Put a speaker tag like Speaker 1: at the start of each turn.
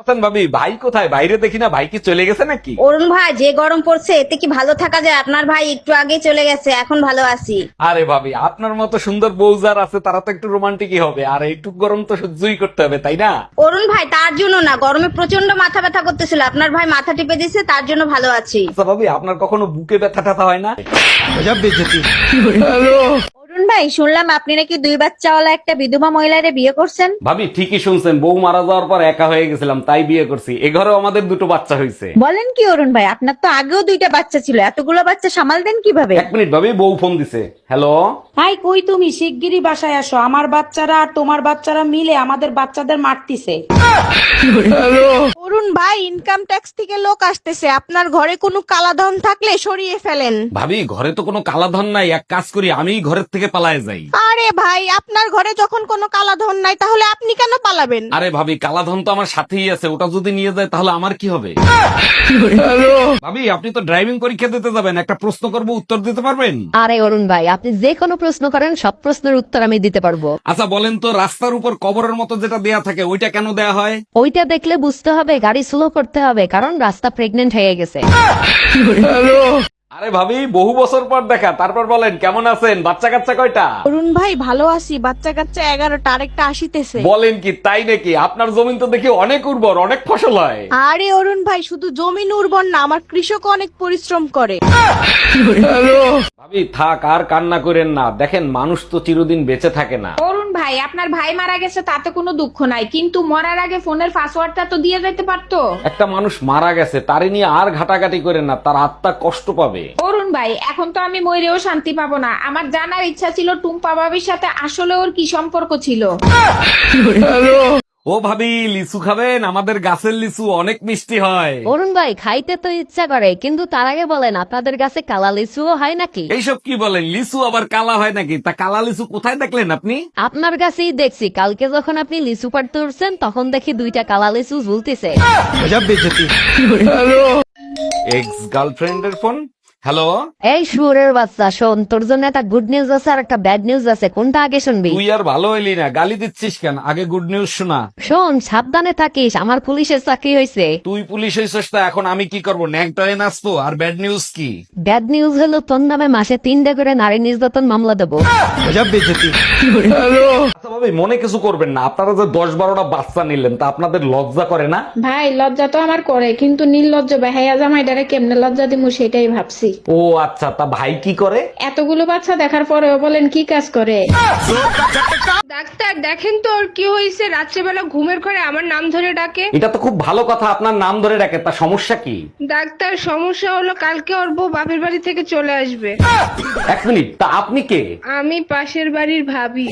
Speaker 1: আছেন ভাবি? ভাই কোথায়? বাইরে দেখি না, ভাই কি চলে গেছে নাকি?
Speaker 2: অরুণ ভাই, যে গরম পড়ছে এতে কি ভালো থাকা যায়? আপনার ভাই একটু আগে চলে গেছে, এখন ভালো আছি।
Speaker 1: আরে ভাবি, আপনার মতো সুন্দর বউ যার আছে তারা তো একটু রোমান্টিকই হবে, আর একটু গরম তো সহ্যই করতে হবে, তাই না?
Speaker 2: অরুণ ভাই, তার জন্য না, গরমে প্রচন্ড মাথা ব্যথা করতেছিল, আপনার ভাই মাথা টিপে দিয়েছে, তার জন্য ভালো আছি।
Speaker 1: আচ্ছা ভাবি, আপনার কখনো বুকে ব্যথা টাথা হয় না?
Speaker 2: অরুণ ভাই, শুনলাম আপনি নাকি 2 বাচ্চাওয়ালা একটা বিধবা মহিলারে বিয়ে করছেন।
Speaker 1: ভাবি ঠিকই শুনছেন, বউ মারা যাওয়ার পর একা হয়ে গেছিলাম, তাই বিয়ে করছি। এ ঘরেও আমাদের 2টো বাচ্চা হয়েছে।
Speaker 2: বলেন কি অরুণ ভাই, আপনার তো আগেও 2টা বাচ্চা ছিল, এতগুলো বাচ্চা সামাল দেন কিভাবে?
Speaker 1: 1 মিনিট ভাবি, বউ ফোন দিছে। হ্যালো।
Speaker 3: হাই, কই তুমি? শিগগিরই বাসায় আসো, আমার বাচ্চারা আর তোমার বাচ্চারা মিলে আমাদের বাচ্চাদের মারতিছে।
Speaker 4: অরুণ ভাই, ইনকাম ট্যাক্স থেকে লোক আসতেছে, আপনার ঘরে কোনো কালাধন থাকলে সরিয়ে ফেলেন।
Speaker 1: ভাবি, ঘরে তো কোনো কালাধন নাই, এক কাজ করি, আমি ঘরের থেকে পালায়ে যাই।
Speaker 4: আরে ভাই, আপনার ঘরে যখন কোনো কালাধন নাই তাহলে আপনি কেন পালাবেন?
Speaker 1: আরে ভাবি, কালাধন তো আমার সাথেই আছে, ওটা যদি নিয়ে যায় তাহলে আমার কি হবে? ভাবি, আপনি তো ড্রাইভিং পরীক্ষা দিতে যাবেন, একটা প্রশ্ন করব, উত্তর দিতে পারবেন?
Speaker 5: আরে অরুণ ভাই, আপনি যে কোনো প্রশ্ন করেন, সব প্রশ্নের উত্তর আমি দিতে পারবো।
Speaker 1: আচ্ছা বলেন তো, রাস্তার উপর কবরের মতো যেটা দেয়া থাকে ওইটা কেন দেয়া হয়?
Speaker 5: ওইটা দেখলে বুঝতে হবে গাড়ি স্লো করতে হবে, কারণ রাস্তা প্রেগনেন্ট হয়ে গেছে।
Speaker 1: আরে ভাবি, বহু বছর পর দেখা, তারপর বলেন কেমন আছেন? বাচ্চা কাচ্চা কয়টা?
Speaker 4: অরুণ ভাই, ভালো আছি, বাচ্চা কাচ্চা 11টা, আরেকটা আসিতেছে।
Speaker 1: বলেন কি, তাই নাকি? আপনার জমিন তো দেখি অনেক উর্বর, অনেক ফসল হয়।
Speaker 4: আরে অরুণ ভাই, শুধু জমিন উর্বর না, আমার কৃষক অনেক পরিশ্রম করে।
Speaker 1: ভাবি থাক, আর কান্না করেন না, দেখেন মানুষ তো চিরদিন বেঁচে থাকে না।
Speaker 6: অরুণ ভাই, আপনার ভাই মারা গেছে তাতে কোনো দুঃখ নাই, কিন্তু মরার আগে ফোনের পাসওয়ার্ডটা তো দিয়ে যেতে পারতো।
Speaker 1: একটা মানুষ মারা গেছে, তারে নিয়ে আর ঘাটাঘাটি করেন না, তার আত্মা কষ্ট পাবে।
Speaker 6: অরুণ ভাই, এখন তো আমি মরেও শান্তি পাবো না। আমার জানার ইচ্ছা ছিল টুম্পা ভাবির সাথে আসলে ওর কি সম্পর্ক ছিল।
Speaker 1: ও ভাবি, লিচু খাবেন? আমাদের গাছের লিচু অনেক মিষ্টি হয়।
Speaker 5: অরুণ ভাই, খাইতে তো ইচ্ছা করে, কিন্তু তার আগে বলেন আপনাদের কাছে কালা লিচুও হয় নাকি?
Speaker 1: এইসব কি বলেন? লিচু আবার কালা হয় নাকি? তা কালা লিচু কোথায় দেখলেন আপনি?
Speaker 5: আপনার কাছেই দেখছি, কালকে যখন আপনি লিচু পাড়তে উঠছেন তখন দেখি 2টা কালা লিচু ঝুলতেছে।
Speaker 1: এক্স গার্লফ্রেন্ডের ফোন। হ্যালো।
Speaker 5: এই শুয়োরের বাচ্চা, শোন, তোর জন্য একটা গুড নিউজ আছে আর একটা ব্যাড নিউজ আছে, কোনটা আগে শুনবি?
Speaker 1: তুই আর ভালো হইলি না, গালি দিচ্ছিস কেন? আগে গুড নিউজ শোনা।
Speaker 5: শোন, সাবধানে থাকিস, আমার পুলিশের চাকরি হয়েছে।
Speaker 1: তুই পুলিশ হইছিস, তা এখন আমি কি করবো? ন্যাংটায় নাচবো? আর ব্যাড নিউজ কি?
Speaker 5: ব্যাড নিউজ হলো তোর নামে মাসে 3টা করে নারী নির্যাতন মামলা দেবো।
Speaker 1: আচ্ছা ভাবি, মনে কিছু করবেন না, আপনারা যে 10-12টা বাচ্চা নিলেন, তা আপনাদের লজ্জা করে না?
Speaker 6: ভাই, লজ্জা তো আমার করে, কিন্তু নির্লজ্জ বেহাইয়া জামাইটারে কেমনে লজ্জা দিমু সেটাই ভাবছি।
Speaker 1: ও আচ্ছা, তা ভাই কি করে?
Speaker 6: এতগুলো বাচ্চা দেখার পরেও বলেন কি কাজ করে?
Speaker 4: ডাক্তার, দেখেন তো ওর কি হয়েছে, রাত্রেবেলা ঘুমের ঘরে আমার নাম ধরে ডাকে।
Speaker 1: এটা তো খুব ভালো কথা, আপনার নাম ধরে ডাকে, তা সমস্যা কি?
Speaker 4: ডাক্তার, সমস্যা হলো কালকে ওর বউ বাপের বাড়ি থেকে চলে আসবে।
Speaker 1: 1 মিনিট, তা আপনি কে?
Speaker 4: আমি পাশের বাড়ির ভাবি।